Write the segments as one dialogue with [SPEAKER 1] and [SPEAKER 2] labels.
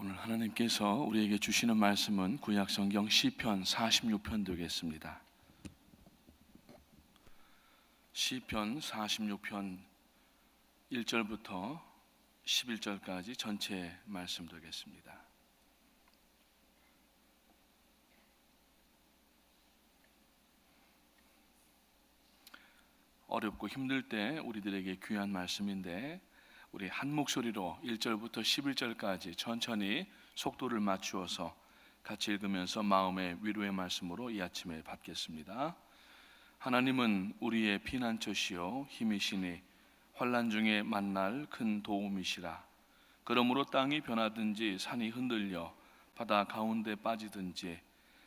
[SPEAKER 1] 오늘 하나님께서 우리에게 주시는 말씀은 구약성경 시편 46편 되겠습니다. 시편 46편 1절부터 11절까지 전체 말씀 되겠습니다. 어렵고 힘들 때 우리들에게 귀한 말씀인데 우리 한 목소리로 1절부터 11절까지 천천히 속도를 맞추어서 같이 읽으면서 마음의 위로의 말씀으로 이 아침에 받겠습니다. 하나님은 우리의 피난처시요 힘이시니 환난 중에 만날 큰 도움이시라. 그러므로 땅이 변하든지 산이 흔들려 바다 가운데 빠지든지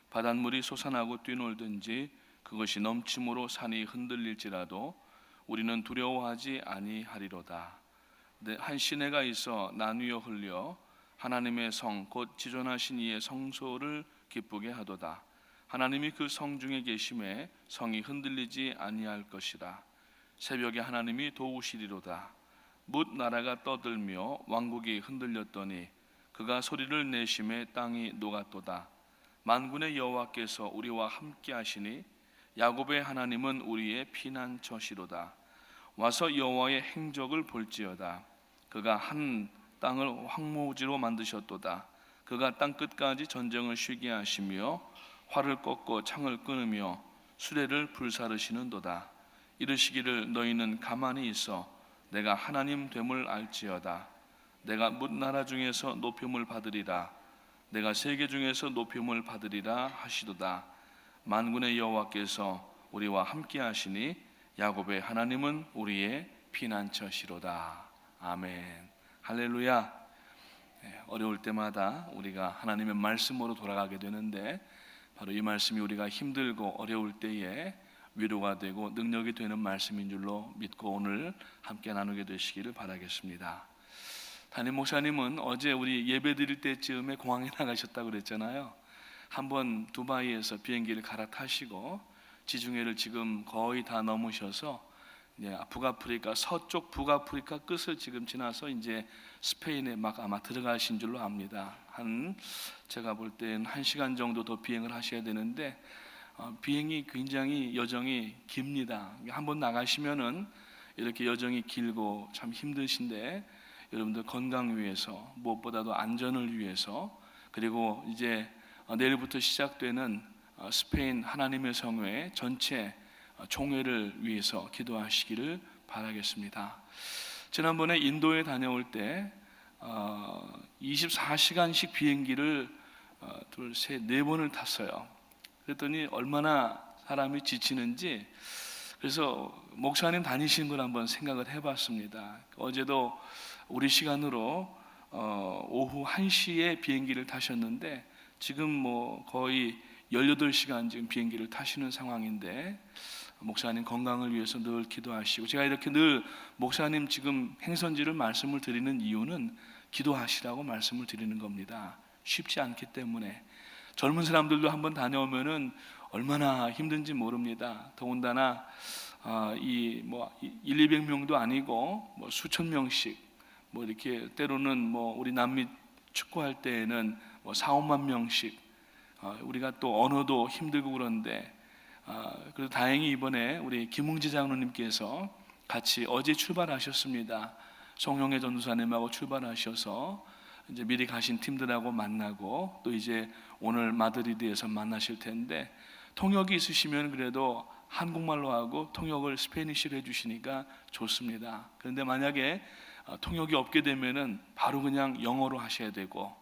[SPEAKER 1] 바닷물이 솟아나고 뛰놀든지 그것이 넘침으로 산이 흔들릴지라도 우리는 두려워하지 아니하리로다. 한 시내가 있어 나뉘어 흘려 하나님의 성 곧 지존하신 이의 성소를 기쁘게 하도다. 하나님이 그 성 중에 계심에 성이 흔들리지 아니할 것이라. 새벽에 하나님이 도우시리로다. 뭇 나라가 떠들며 왕국이 흔들렸더니 그가 소리를 내심에 땅이 녹았도다. 만군의 여호와께서 우리와 함께 하시니 야곱의 하나님은 우리의 피난처시로다. 와서 여호와의 행적을 볼지어다. 그가 한 땅을 황무지로 만드셨도다. 그가 땅 끝까지 전쟁을 쉬게 하시며 활을 꺾고 창을 끊으며 수레를 불사르시는도다. 이르시기를 너희는 가만히 있어 내가 하나님 됨을 알지어다. 내가 뭇 나라 중에서 높임을 받으리라. 내가 세계 중에서 높임을 받으리라 하시도다. 만군의 여호와께서 우리와 함께 하시니 야곱의 하나님은 우리의 피난처시로다. 아멘. 할렐루야. 어려울 때마다 우리가 하나님의 말씀으로 돌아가게 되는데 바로 이 말씀이 우리가 힘들고 어려울 때에 위로가 되고 능력이 되는 말씀인 줄로 믿고 오늘 함께 나누게 되시기를 바라겠습니다. 담임 목사님은 어제 우리 예배 드릴 때쯤에 공항에 나가셨다고 그랬잖아요. 한번 두바이에서 비행기를 갈아타시고 지중해를 지금 거의 다 넘으셔서 북아프리카 서쪽 북아프리카 끝을 지금 지나서 이제 스페인에 막 아마 들어가신 줄로 압니다. 제가 볼 땐 1시간 정도 더 비행을 하셔야 되는데 비행이 굉장히 여정이 깁니다. 한번 나가시면은 이렇게 여정이 길고 참 힘드신데 여러분들 건강 위해서 무엇보다도 안전을 위해서 그리고 이제 내일부터 시작되는 스페인 하나님의 성회 전체 총회를 위해서 기도하시기를 바라겠습니다. 지난번에 인도에 다녀올 때 24시간씩 비행기를 둘, 셋, 네 번을 탔어요. 그랬더니 얼마나 사람이 지치는지 그래서 목사님 다니시는 걸 한번 생각을 해봤습니다. 어제도 우리 시간으로 오후 1시에 비행기를 타셨는데 지금 뭐 거의 18시간 지금 비행기를 타시는 상황인데 목사님 건강을 위해서 늘 기도하시고 제가 이렇게 늘 목사님 지금 행선지를 말씀을 드리는 이유는 기도하시라고 말씀을 드리는 겁니다. 쉽지 않기 때문에 젊은 사람들도 한번 다녀오면은 얼마나 힘든지 모릅니다. 더군다나 이 200명도 아니고 뭐 수천 명씩 뭐 이렇게 때로는 뭐 우리 남미 축구할 때에는 뭐 4-5만 명씩 우리가 또 언어도 힘들고 그런데 그래도 다행히 이번에 우리 김웅지 장로님께서 같이 어제 출발하셨습니다. 송영애 전도사님하고 출발하셔서 이제 미리 가신 팀들하고 만나고 또 이제 오늘 마드리드에서 만나실 텐데 통역이 있으시면 그래도 한국말로 하고 통역을 스페니쉬로 해주시니까 좋습니다. 그런데 만약에 통역이 없게 되면은 바로 그냥 영어로 하셔야 되고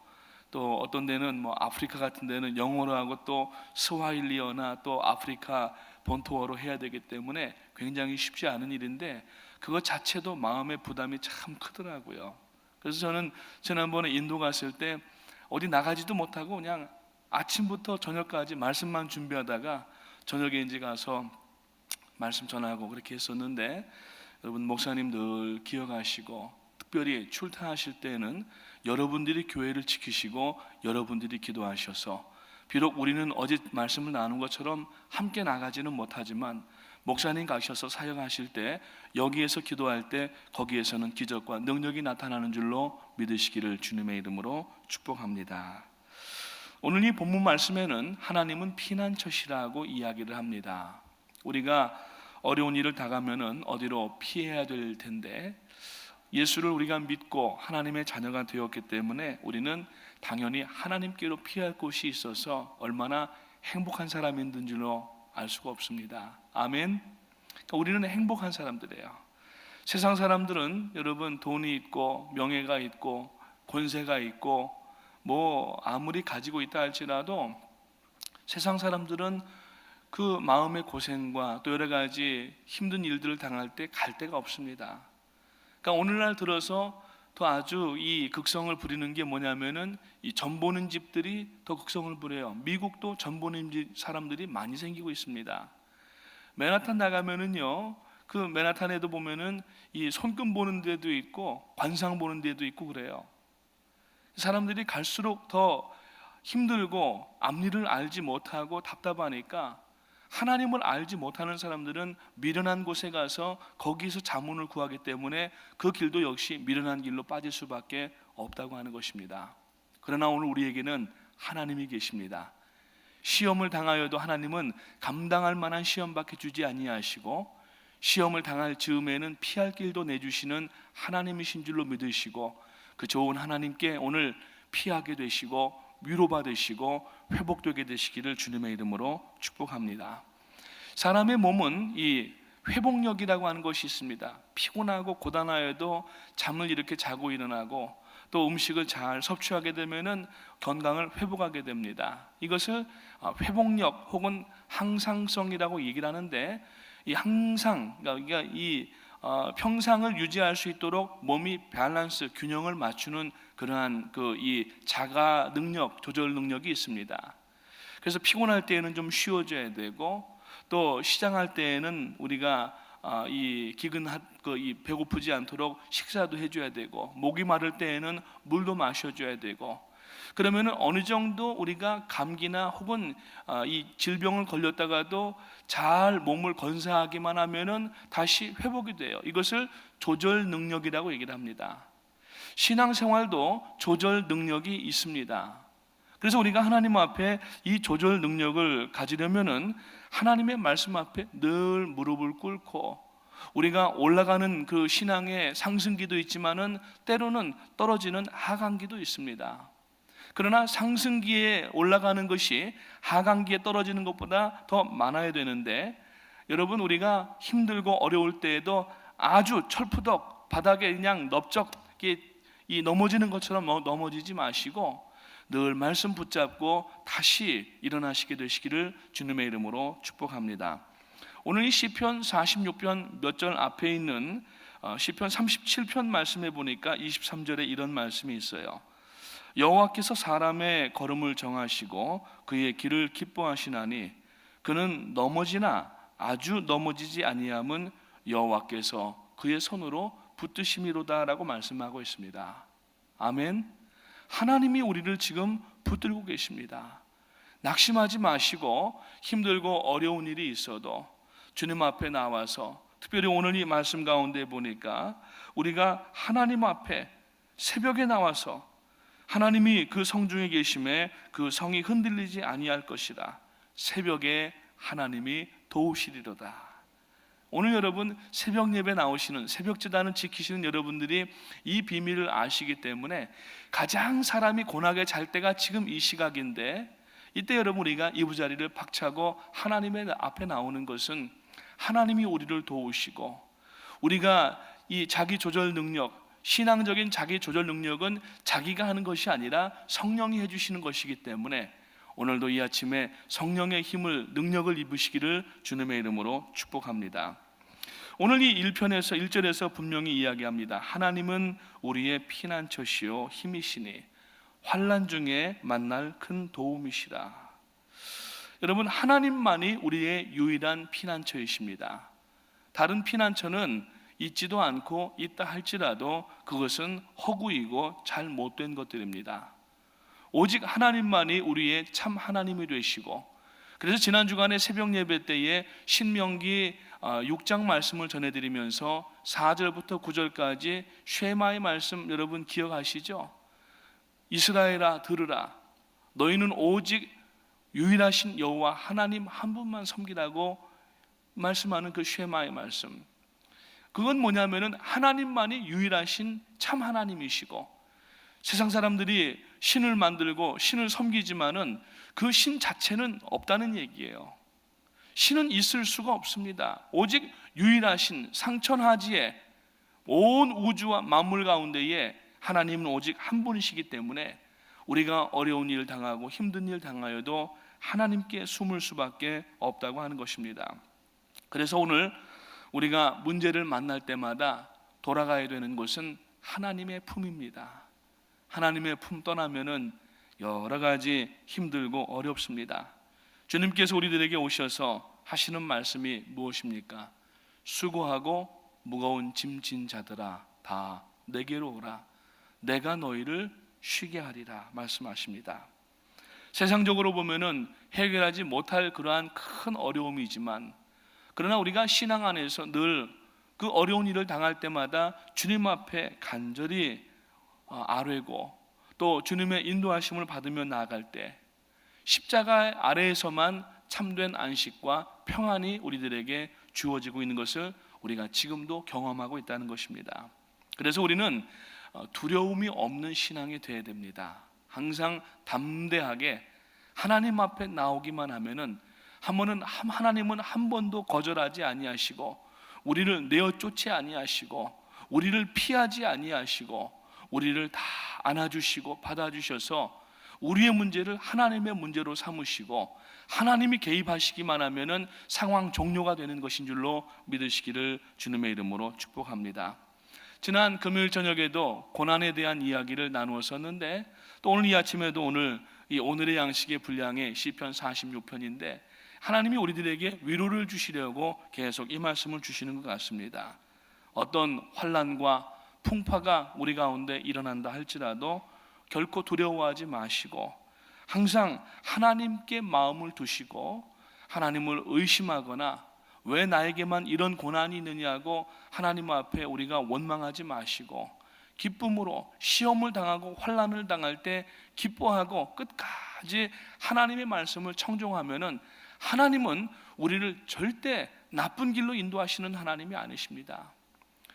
[SPEAKER 1] 또 어떤 데는 뭐 아프리카 같은 데는 영어로 하고 또 스와힐리어나 또 아프리카 본토어로 해야 되기 때문에 굉장히 쉽지 않은 일인데 그것 자체도 마음의 부담이 참 크더라고요. 그래서 저는 지난번에 인도 갔을 때 어디 나가지도 못하고 그냥 아침부터 저녁까지 말씀만 준비하다가 저녁에 이제 가서 말씀 전하고 그렇게 했었는데 여러분 목사님 늘 기억하시고 특별히 출타하실 때는 여러분들이 교회를 지키시고 여러분들이 기도하셔서 비록 우리는 어제 말씀을 나눈 것처럼 함께 나가지는 못하지만 목사님 가셔서 사역하실 때 여기에서 기도할 때 거기에서는 기적과 능력이 나타나는 줄로 믿으시기를 주님의 이름으로 축복합니다. 오늘 이 본문 말씀에는 하나님은 피난처시라고 이야기를 합니다. 우리가 어려운 일을 당하면은 어디로 피해야 될 텐데 예수를 우리가 믿고 하나님의 자녀가 되었기 때문에 우리는 당연히 하나님께로 피할 곳이 있어서 얼마나 행복한 사람인 줄로 알 수가 없습니다. 아멘. 그러니까 우리는 행복한 사람들이에요. 세상 사람들은 여러분 돈이 있고 명예가 있고 권세가 있고 뭐 아무리 가지고 있다 할지라도 세상 사람들은 그 마음의 고생과 또 여러 가지 힘든 일들을 당할 때 갈 데가 없습니다. 그러니까 오늘날 들어서 더 아주 이 극성을 부리는 게 뭐냐면은 이 전 보는 집들이 더 극성을 부려요. 미국도 전 보는 집 사람들이 많이 생기고 있습니다. 맨하탄 나가면은요, 그 맨하탄에도 보면은 이 손금 보는 데도 있고 관상 보는 데도 있고 그래요. 사람들이 갈수록 더 힘들고 앞일을 알지 못하고 답답하니까 하나님을 알지 못하는 사람들은 미련한 곳에 가서 거기서 자문을 구하기 때문에 그 길도 역시 미련한 길로 빠질 수밖에 없다고 하는 것입니다. 그러나 오늘 우리에게는 하나님이 계십니다. 시험을 당하여도 하나님은 감당할 만한 시험밖에 주지 아니하시고 시험을 당할 즈음에는 피할 길도 내주시는 하나님이신 줄로 믿으시고 그 좋은 하나님께 오늘 피하게 되시고 위로받으시고 회복되게 되시기를 주님의 이름으로 축복합니다. 사람의 몸은 이 회복력이라고 하는 것이 있습니다. 피곤하고 고단하여도 잠을 이렇게 자고 일어나고 또 음식을 잘 섭취하게 되면은 건강을 회복하게 됩니다. 이것을 회복력 혹은 항상성이라고 얘기를 하는데 이 항상 그러니까 이 평상을 유지할 수 있도록 몸이 밸런스 균형을 맞추는 그러한 그 이 자가 능력 조절 능력이 있습니다. 그래서 피곤할 때에는 좀 쉬어줘야 되고 또 시장할 때에는 우리가 이 이 배고프지 않도록 식사도 해줘야 되고 목이 마를 때에는 물도 마셔줘야 되고 그러면은 어느 정도 우리가 감기나 혹은 이 질병을 걸렸다가도 잘 몸을 건사하기만 하면은 다시 회복이 돼요. 이것을 조절 능력이라고 얘기를 합니다. 신앙생활도 조절 능력이 있습니다. 그래서 우리가 하나님 앞에 이 조절 능력을 가지려면은 하나님의 말씀 앞에 늘 무릎을 꿇고 우리가 올라가는 그 신앙의 상승기도 있지만은 때로는 떨어지는 하강기도 있습니다. 그러나 상승기에 올라가는 것이 하강기에 떨어지는 것보다 더 많아야 되는데 여러분 우리가 힘들고 어려울 때에도 아주 철푸덕 바닥에 그냥 넓적이 넘어지는 것처럼 넘어지지 마시고 늘 말씀 붙잡고 다시 일어나시게 되시기를 주님의 이름으로 축복합니다. 오늘 이 시편 46편 몇 절 앞에 있는 시편 37편 말씀에 보니까 23절에 이런 말씀이 있어요. 여호와께서 사람의 걸음을 정하시고 그의 길을 기뻐하시나니 그는 넘어지나 아주 넘어지지 아니함은 여호와께서 그의 손으로 붙드심이로다라고 말씀하고 있습니다. 아멘. 하나님이 우리를 지금 붙들고 계십니다. 낙심하지 마시고 힘들고 어려운 일이 있어도 주님 앞에 나와서 특별히 오늘 이 말씀 가운데 보니까 우리가 하나님 앞에 새벽에 나와서 하나님이 그 성중에 계심에 그 성이 흔들리지 아니할 것이라 새벽에 하나님이 도우시리로다. 오늘 여러분 새벽 예배 나오시는 새벽 제단을 지키시는 여러분들이 이 비밀을 아시기 때문에 가장 사람이 고나게 잘 때가 지금 이 시각인데 이때 여러분 우리가 이부자리를 박차고 하나님의 앞에 나오는 것은 하나님이 우리를 도우시고 우리가 이 자기 조절 능력 신앙적인 자기 조절 능력은 자기가 하는 것이 아니라 성령이 해주시는 것이기 때문에 오늘도 이 아침에 성령의 힘을 능력을 입으시기를 주님의 이름으로 축복합니다. 오늘 이 1편에서 1절에서 분명히 이야기합니다. 하나님은 우리의 피난처시요 힘이시니 환난 중에 만날 큰 도움이시라. 여러분 하나님만이 우리의 유일한 피난처이십니다. 다른 피난처는 있지도 않고 있다 할지라도 그것은 허구이고 잘 못된 것들입니다. 오직 하나님만이 우리의 참 하나님이 되시고 그래서 지난 주간에 새벽 예배 때에 신명기 6장 말씀을 전해드리면서 4절부터 9절까지 쉐마의 말씀 여러분 기억하시죠? 이스라엘아 들으라, 너희는 오직 유일하신 여호와 하나님 한 분만 섬기라고 말씀하는 그 쉐마의 말씀, 그건 뭐냐면은 하나님만이 유일하신 참 하나님이시고, 세상 사람들이 신을 만들고 신을 섬기지만은 그 신 자체는 없다는 얘기예요. 신은 있을 수가 없습니다. 오직 유일하신 상천하지에 온 우주와 만물 가운데에 하나님은 오직 한 분이시기 때문에 우리가 어려운 일 당하고 힘든 일 당하여도 하나님께 숨을 수밖에 없다고 하는 것입니다. 그래서 오늘 우리가 문제를 만날 때마다 돌아가야 되는 곳은 하나님의 품입니다. 하나님의 품 떠나면은 여러 가지 힘들고 어렵습니다. 주님께서 우리들에게 오셔서 하시는 말씀이 무엇입니까? 수고하고 무거운 짐진 자들아 다 내게로 오라, 내가 너희를 쉬게 하리라 말씀하십니다. 세상적으로 보면은 해결하지 못할 그러한 큰 어려움이지만, 그러나 우리가 신앙 안에서 늘 그 어려운 일을 당할 때마다 주님 앞에 간절히 아뢰고 또 주님의 인도하심을 받으며 나아갈 때 십자가 아래에서만 참된 안식과 평안이 우리들에게 주어지고 있는 것을 우리가 지금도 경험하고 있다는 것입니다. 그래서 우리는 두려움이 없는 신앙이 되어야 됩니다. 항상 담대하게 하나님 앞에 나오기만 하면은 하나님은 한 번도 거절하지 아니하시고 우리를 내어 쫓지 아니하시고 우리를 피하지 아니하시고 우리를 다 안아주시고 받아주셔서 우리의 문제를 하나님의 문제로 삼으시고 하나님이 개입하시기만 하면은 상황 종료가 되는 것인 줄로 믿으시기를 주님의 이름으로 축복합니다. 지난 금요일 저녁에도 고난에 대한 이야기를 나누었었는데, 또 오늘 이 아침에도 오늘의 양식의 분량의 시편 46편인데 하나님이 우리들에게 위로를 주시려고 계속 이 말씀을 주시는 것 같습니다. 어떤 환난과 풍파가 우리 가운데 일어난다 할지라도 결코 두려워하지 마시고 항상 하나님께 마음을 두시고 하나님을 의심하거나 왜 나에게만 이런 고난이 있느냐고 하나님 앞에 우리가 원망하지 마시고 기쁨으로 시험을 당하고 환난을 당할 때 기뻐하고 끝까지 하나님의 말씀을 청종하면은 하나님은 우리를 절대 나쁜 길로 인도하시는 하나님이 아니십니다.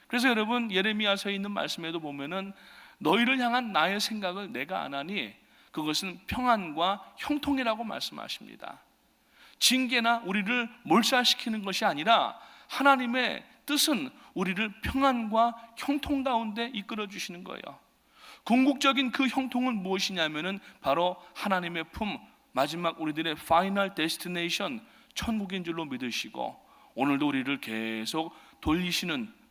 [SPEAKER 1] 그래서 여러분 예레미야서에 있는 말씀에도 보면은 너희를 향한 나의 생각을 내가 아나니 그것은 평안과 형통이라고 말씀하십니다. 징계나 우리를 몰살시키는 것이 아니라 하나님의 뜻은 우리를 평안과 형통 가운데 이끌어 주시는 거예요. 궁극적인 그 형통은 무엇이냐면은 바로 하나님의 품, 마지막 우리들의 파이널 데스티네이션 천국인 줄로 믿으시고 오늘도 우리를 계속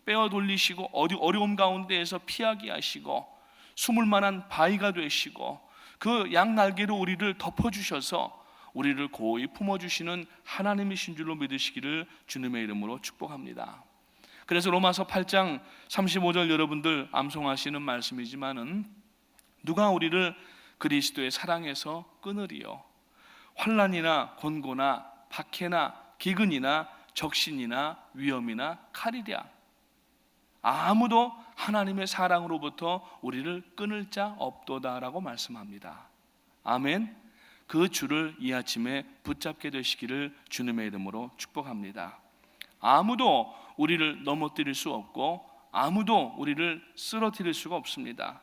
[SPEAKER 1] 빼어 돌리시고 어려움 가운데에서 피하게 하시고 숨을 만한 바위가 되시고 그 양날개로 우리를 덮어주셔서 우리를 고이 품어주시는 하나님이신 줄로 믿으시기를 주님의 이름으로 축복합니다. 그래서 로마서 8장 35절 여러분들 암송하시는 말씀이지만은 누가 우리를 그리스도의 사랑에서 끊으리요? 환난이나 곤고나 박해나 기근이나 적신이나 위험이나 칼이랴. 아무도 하나님의 사랑으로부터 우리를 끊을 자 없도다라고 말씀합니다. 아멘. 그 주를 이 아침에 붙잡게 되시기를 주님의 이름으로 축복합니다. 아무도 우리를 넘어뜨릴 수 없고 아무도 우리를 쓰러뜨릴 수가 없습니다.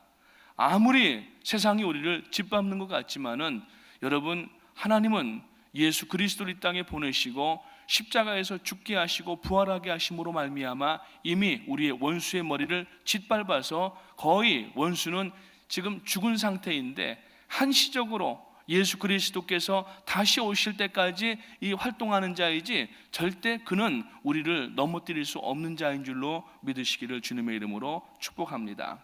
[SPEAKER 1] 아무리 세상이 우리를 짓밟는 것 같지만은 여러분, 하나님은 예수 그리스도를 이 땅에 보내시고 십자가에서 죽게 하시고 부활하게 하심으로 말미암아 이미 우리의 원수의 머리를 짓밟아서 거의 원수는 지금 죽은 상태인데 한시적으로 예수 그리스도께서 다시 오실 때까지 이 활동하는 자이지 절대 그는 우리를 넘어뜨릴 수 없는 자인 줄로 믿으시기를 주님의 이름으로 축복합니다.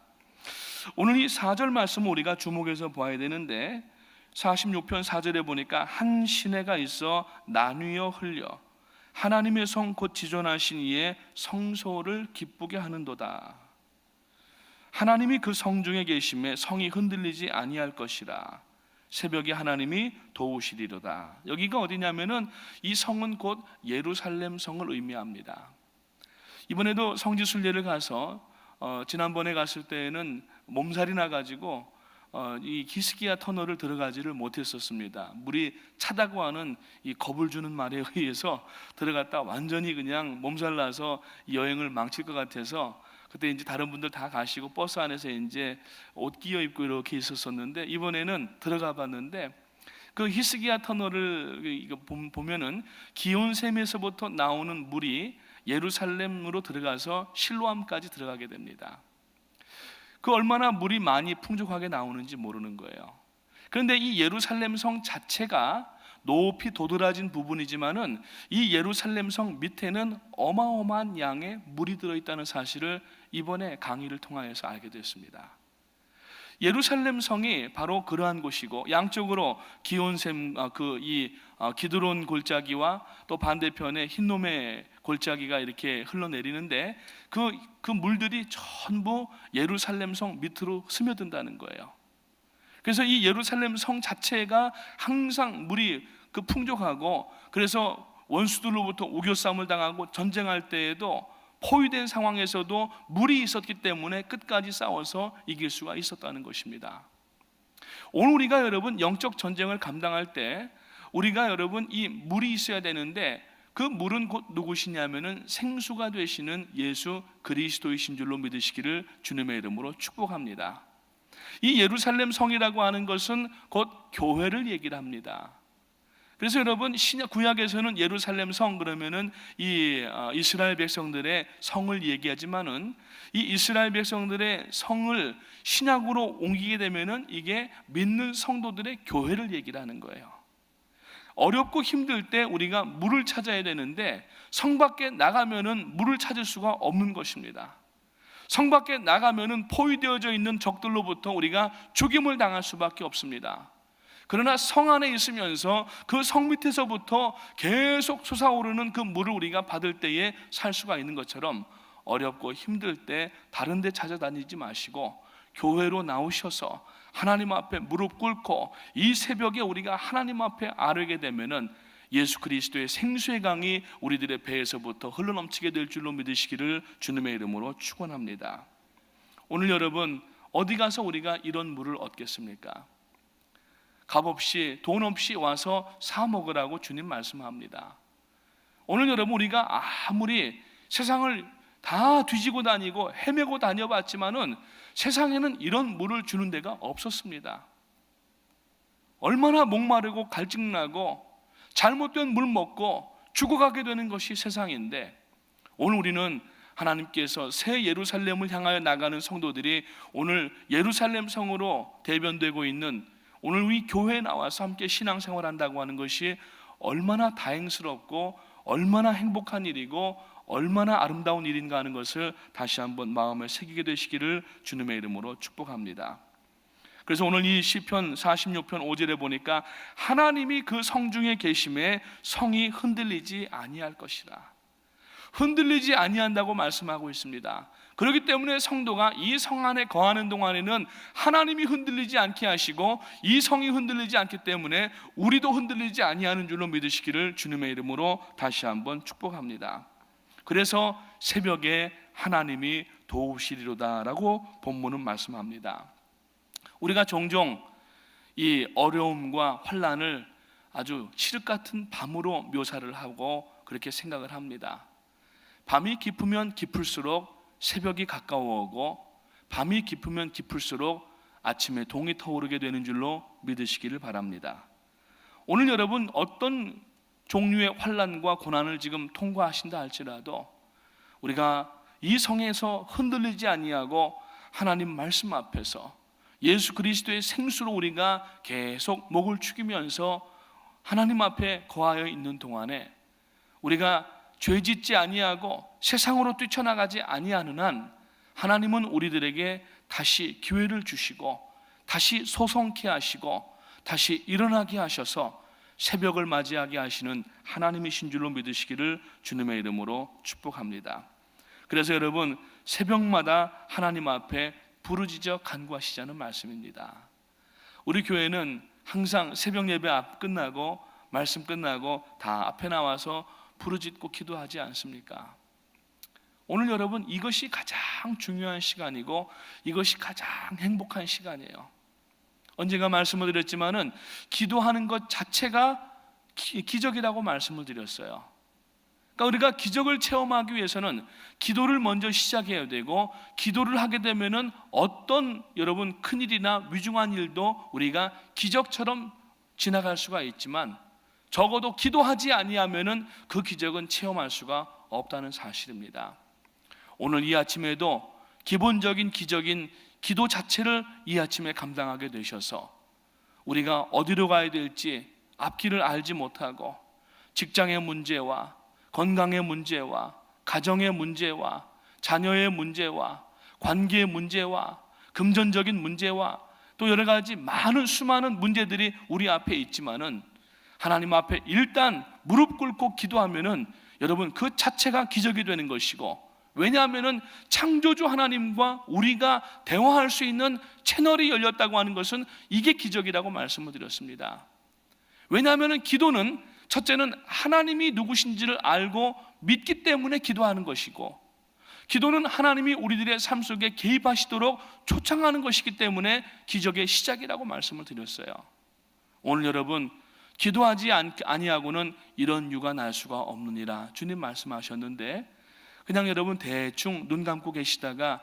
[SPEAKER 1] 오늘 이 4절 말씀을 우리가 주목해서 봐야 되는데 46편 4절에 보니까 한 시내가 있어 나뉘어 흘려 하나님의 성 곧 지존하신 이의 성소를 기쁘게 하는도다. 하나님이 그 성 중에 계심에 성이 흔들리지 아니할 것이라. 새벽에 하나님이 도우시리로다. 여기가 어디냐면은 이 성은 곧 예루살렘 성을 의미합니다. 이번에도 성지 순례를 가서 지난번에 갔을 때에는 몸살이 나가지고 이 히스기야 터널을 들어가지를 못했었습니다. 물이 차다고 하는 이 겁을 주는 말에 의해서 들어갔다 완전히 그냥 몸살 나서 여행을 망칠 것 같아서 그때 이제 다른 분들 다 가시고 버스 안에서 이제 옷 끼어 입고 이렇게 있었었는데, 이번에는 들어가 봤는데 그 히스기야 터널을 보면은 기온샘에서부터 나오는 물이 예루살렘으로 들어가서 실로암까지 들어가게 됩니다. 그 얼마나 물이 많이 풍족하게 나오는지 모르는 거예요. 그런데 이 예루살렘 성 자체가 높이 도드라진 부분이지만은 이 예루살렘 성 밑에는 어마어마한 양의 물이 들어있다는 사실을 이번에 강의를 통하여서 알게 됐습니다. 예루살렘 성이 바로 그러한 곳이고, 양쪽으로 기온샘 기드론 골짜기와 또 반대편에 흰놈의 골짜기가 이렇게 흘러내리는데 그 물들이 전부 예루살렘 성 밑으로 스며든다는 거예요. 그래서 이 예루살렘 성 자체가 항상 물이 풍족하고, 그래서 원수들로부터 우겨싸움을 당하고 전쟁할 때에도 포위된 상황에서도 물이 있었기 때문에 끝까지 싸워서 이길 수가 있었다는 것입니다. 오늘 우리가 여러분 영적 전쟁을 감당할 때 우리가 여러분 이 물이 있어야 되는데, 그 물은 곧 누구시냐면은 생수가 되시는 예수 그리스도이신 줄로 믿으시기를 주님의 이름으로 축복합니다. 이 예루살렘 성이라고 하는 것은 곧 교회를 얘기를 합니다. 그래서 여러분 신약 구약에서는 예루살렘 성 그러면은 이 이스라엘 백성들의 성을 얘기하지만은 이 이스라엘 백성들의 성을 신약으로 옮기게 되면은 이게 믿는 성도들의 교회를 얘기를 하는 거예요. 어렵고 힘들 때 우리가 물을 찾아야 되는데 성 밖에 나가면은 물을 찾을 수가 없는 것입니다. 성 밖에 나가면은 포위되어져 있는 적들로부터 우리가 죽임을 당할 수밖에 없습니다. 그러나 성 안에 있으면서 그 성 밑에서부터 계속 솟아오르는 그 물을 우리가 받을 때에 살 수가 있는 것처럼, 어렵고 힘들 때 다른 데 찾아다니지 마시고 교회로 나오셔서 하나님 앞에 무릎 꿇고 이 새벽에 우리가 하나님 앞에 아뢰게 되면은 예수 그리스도의 생수의 강이 우리들의 배에서부터 흘러넘치게 될 줄로 믿으시기를 주님의 이름으로 축원합니다. 오늘 여러분 어디 가서 우리가 이런 물을 얻겠습니까? 값없이 돈 없이 와서 사 먹으라고 주님 말씀합니다. 오늘 여러분 우리가 아무리 세상을 다 뒤지고 다니고 헤매고 다녀봤지만은 세상에는 이런 물을 주는 데가 없었습니다. 얼마나 목마르고 갈증나고 잘못된 물 먹고 죽어가게 되는 것이 세상인데, 오늘 우리는 하나님께서 새 예루살렘을 향하여 나가는 성도들이 오늘 예루살렘 성으로 대변되고 있는 오늘 우리 교회에 나와서 함께 신앙생활한다고 하는 것이 얼마나 다행스럽고 얼마나 행복한 일이고 얼마나 아름다운 일인가 하는 것을 다시 한번 마음에 새기게 되시기를 주님의 이름으로 축복합니다. 그래서 오늘 이 시편 46편 5절에 보니까 하나님이 그 성중에 계심에 성이 흔들리지 아니할 것이라, 흔들리지 아니한다고 말씀하고 있습니다. 그렇기 때문에 성도가 이 성 안에 거하는 동안에는 하나님이 흔들리지 않게 하시고 이 성이 흔들리지 않기 때문에 우리도 흔들리지 아니하는 줄로 믿으시기를 주님의 이름으로 다시 한번 축복합니다. 그래서 새벽에 하나님이 도우시리로다라고 본문은 말씀합니다. 우리가 종종 이 어려움과 환난을 아주 칠흑 같은 밤으로 묘사를 하고 그렇게 생각을 합니다. 밤이 깊으면 깊을수록 새벽이 가까워오고, 밤이 깊으면 깊을수록 아침에 동이 터오르게 되는 줄로 믿으시기를 바랍니다. 오늘 여러분 어떤 종류의 환난과 고난을 지금 통과하신다 할지라도 우리가 이 성에서 흔들리지 아니하고 하나님 말씀 앞에서 예수 그리스도의 생수로 우리가 계속 목을 축이면서 하나님 앞에 거하여 있는 동안에 우리가 죄짓지 아니하고 세상으로 뛰쳐나가지 아니하는 한 하나님은 우리들에게 다시 기회를 주시고 다시 소성케 하시고 다시 일어나게 하셔서 새벽을 맞이하게 하시는 하나님이신 줄로 믿으시기를 주님의 이름으로 축복합니다. 그래서 여러분 새벽마다 하나님 앞에 부르짖어 간구하시자는 말씀입니다. 우리 교회는 항상 새벽 예배 끝나고 말씀 끝나고 다 앞에 나와서 부르짖고 기도하지 않습니까? 오늘 여러분, 이것이 가장 중요한 시간이고 이것이 가장 행복한 시간이에요. 언젠가 말씀을 드렸지만은 기도하는 것 자체가 기적이라고 말씀을 드렸어요. 그러니까 우리가 기적을 체험하기 위해서는 기도를 먼저 시작해야 되고, 기도를 하게 되면은 어떤 여러분 큰일이나 위중한 일도 우리가 기적처럼 지나갈 수가 있지만, 적어도 기도하지 아니하면은 그 기적은 체험할 수가 없다는 사실입니다. 오늘 이 아침에도 기본적인 기적인 기도 자체를 이 아침에 감당하게 되셔서 우리가 어디로 가야 될지 앞길을 알지 못하고 직장의 문제와 건강의 문제와 가정의 문제와 자녀의 문제와 관계의 문제와 금전적인 문제와 또 여러 가지 많은 수많은 문제들이 우리 앞에 있지만은 하나님 앞에 일단 무릎 꿇고 기도하면은 여러분 그 자체가 기적이 되는 것이고, 왜냐하면은 창조주 하나님과 우리가 대화할 수 있는 채널이 열렸다고 하는 것은 이게 기적이라고 말씀을 드렸습니다. 왜냐하면은 기도는 첫째는 하나님이 누구신지를 알고 믿기 때문에 기도하는 것이고, 기도는 하나님이 우리들의 삶 속에 개입하시도록 초청하는 것이기 때문에 기적의 시작이라고 말씀을 드렸어요. 오늘 여러분, 기도하지 아니하고는 이런 유가 날 수가 없느니라 주님 말씀하셨는데, 그냥 여러분 대충 눈 감고 계시다가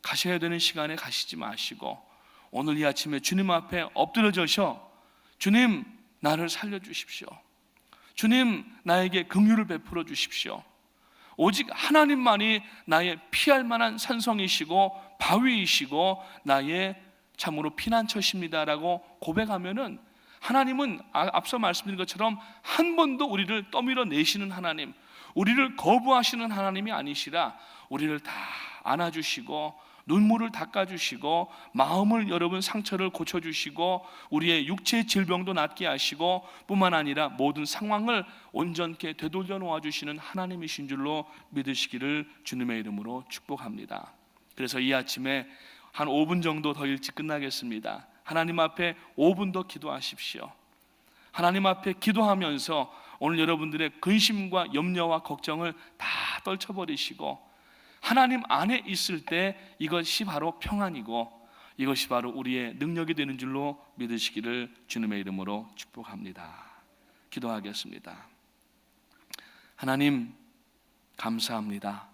[SPEAKER 1] 가셔야 되는 시간에 가시지 마시고 오늘 이 아침에 주님 앞에 엎드려져서 주님, 나를 살려주십시오. 주님, 나에게 긍휼을 베풀어 주십시오. 오직 하나님만이 나의 피할 만한 산성이시고 바위이시고 나의 참으로 피난처십니다라고 고백하면은, 하나님은 앞서 말씀드린 것처럼 한 번도 우리를 떠밀어 내시는 하나님, 우리를 거부하시는 하나님이 아니시라 우리를 다 안아주시고 눈물을 닦아주시고 마음을 여러분 상처를 고쳐주시고 우리의 육체의 질병도 낫게 하시고 뿐만 아니라 모든 상황을 온전케 되돌려 놓아주시는 하나님이신 줄로 믿으시기를 주님의 이름으로 축복합니다. 그래서 이 아침에 한 5분 정도 더 일찍 끝나겠습니다. 하나님 앞에 5분 더 기도하십시오. 하나님 앞에 기도하면서 오늘 여러분들의 근심과 염려와 걱정을 다 떨쳐버리시고 하나님 안에 있을 때 이것이 바로 평안이고 이것이 바로 우리의 능력이 되는 줄로 믿으시기를 주님의 이름으로 축복합니다. 기도하겠습니다. 하나님, 감사합니다.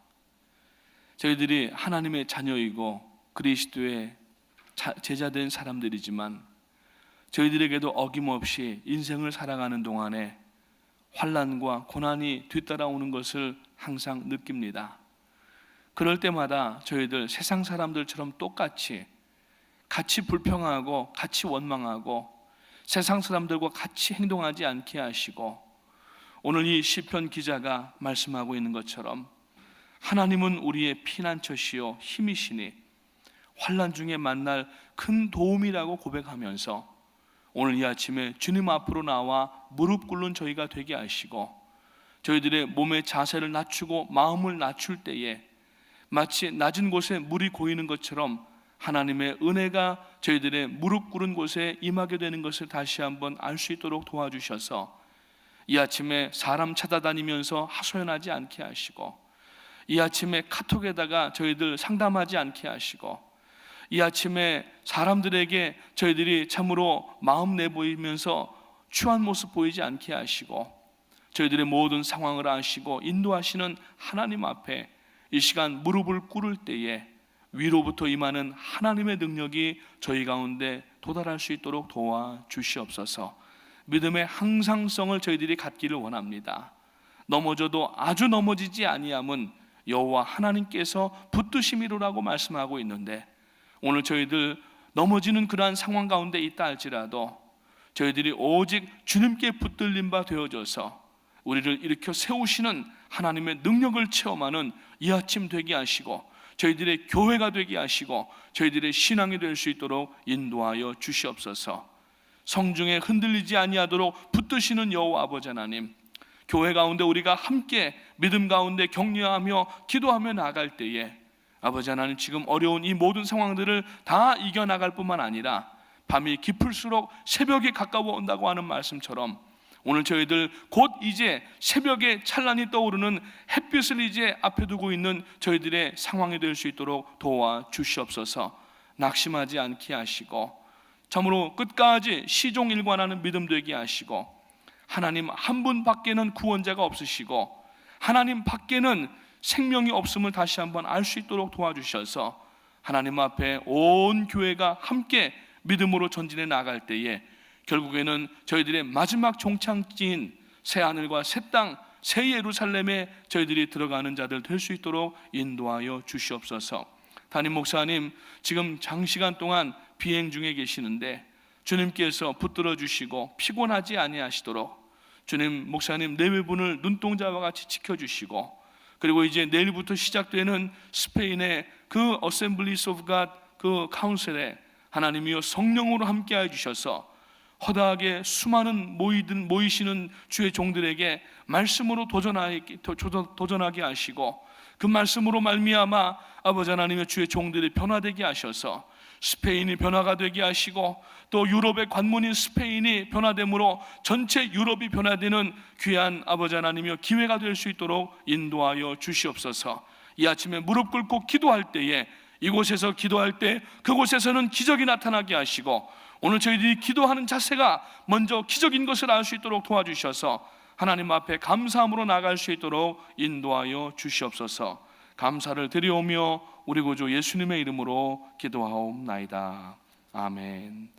[SPEAKER 1] 저희들이 하나님의 자녀이고 그리스도의 제자된 사람들이지만 저희들에게도 어김없이 인생을 살아가는 동안에 환난과 고난이 뒤따라오는 것을 항상 느낍니다. 그럴 때마다 저희들 세상 사람들처럼 똑같이 같이 불평하고 같이 원망하고 세상 사람들과 같이 행동하지 않게 하시고, 오늘 이 시편 기자가 말씀하고 있는 것처럼 하나님은 우리의 피난처시요 힘이시니 환난 중에 만날 큰 도움이라고 고백하면서 오늘 이 아침에 주님 앞으로 나와 무릎 꿇는 저희가 되게 하시고, 저희들의 몸의 자세를 낮추고 마음을 낮출 때에 마치 낮은 곳에 물이 고이는 것처럼 하나님의 은혜가 저희들의 무릎 꿇은 곳에 임하게 되는 것을 다시 한번 알 수 있도록 도와주셔서 이 아침에 사람 찾아다니면서 하소연하지 않게 하시고, 이 아침에 카톡에다가 저희들 상담하지 않게 하시고, 이 아침에 사람들에게 저희들이 참으로 마음 내보이면서 추한 모습 보이지 않게 하시고, 저희들의 모든 상황을 아시고 인도하시는 하나님 앞에 이 시간 무릎을 꿇을 때에 위로부터 임하는 하나님의 능력이 저희 가운데 도달할 수 있도록 도와주시옵소서. 믿음의 항상성을 저희들이 갖기를 원합니다. 넘어져도 아주 넘어지지 아니함은 여호와 하나님께서 붙드심이로라고 말씀하고 있는데, 오늘 저희들 넘어지는 그러한 상황 가운데 있다 할지라도 저희들이 오직 주님께 붙들린 바 되어져서 우리를 일으켜 세우시는 하나님의 능력을 체험하는 이 아침 되게 하시고 저희들의 교회가 되게 하시고 저희들의 신앙이 될 수 있도록 인도하여 주시옵소서. 성중에 흔들리지 아니하도록 붙드시는 여호와 아버지 하나님, 교회 가운데 우리가 함께 믿음 가운데 격려하며 기도하며 나아갈 때에 아버지 하나님, 지금 어려운 이 모든 상황들을 다 이겨나갈 뿐만 아니라 밤이 깊을수록 새벽이 가까워 온다고 하는 말씀처럼 오늘 저희들 곧 이제 새벽에 찬란히 떠오르는 햇빛을 이제 앞에 두고 있는 저희들의 상황이 될 수 있도록 도와주시옵소서. 낙심하지 않게 하시고 참으로 끝까지 시종일관하는 믿음 되게 하시고, 하나님 한 분 밖에는 구원자가 없으시고 하나님 밖에는 생명이 없음을 다시 한번 알 수 있도록 도와주셔서 하나님 앞에 온 교회가 함께 믿음으로 전진해 나갈 때에 결국에는 저희들의 마지막 종착지인 새하늘과 새 땅, 새 예루살렘에 저희들이 들어가는 자들 될 수 있도록 인도하여 주시옵소서. 담임 목사님 지금 장시간 동안 비행 중에 계시는데 주님께서 붙들어 주시고 피곤하지 아니하시도록 주님, 목사님 내외분을 눈동자와 같이 지켜주시고, 그리고 이제 내일부터 시작되는 스페인의 그 어셈블리스 오브 갓 그 카운셀에 하나님이여 성령으로 함께해 주셔서 허다하게 수많은 모이시는 주의 종들에게 말씀으로 도전하게 하시고, 그 말씀으로 말미암아 아버지 하나님의 주의 종들이 변화되게 하셔서 스페인이 변화가 되게 하시고, 또 유럽의 관문인 스페인이 변화됨으로 전체 유럽이 변화되는 귀한 아버지 하나님이여 기회가 될 수 있도록 인도하여 주시옵소서. 이 아침에 무릎 꿇고 기도할 때에 이곳에서 기도할 때 그곳에서는 기적이 나타나게 하시고, 오늘 저희들이 기도하는 자세가 먼저 기적인 것을 알 수 있도록 도와주셔서 하나님 앞에 감사함으로 나갈 수 있도록 인도하여 주시옵소서. 감사를 드리오며 우리 구주 예수님의 이름으로 기도하옵나이다. 아멘.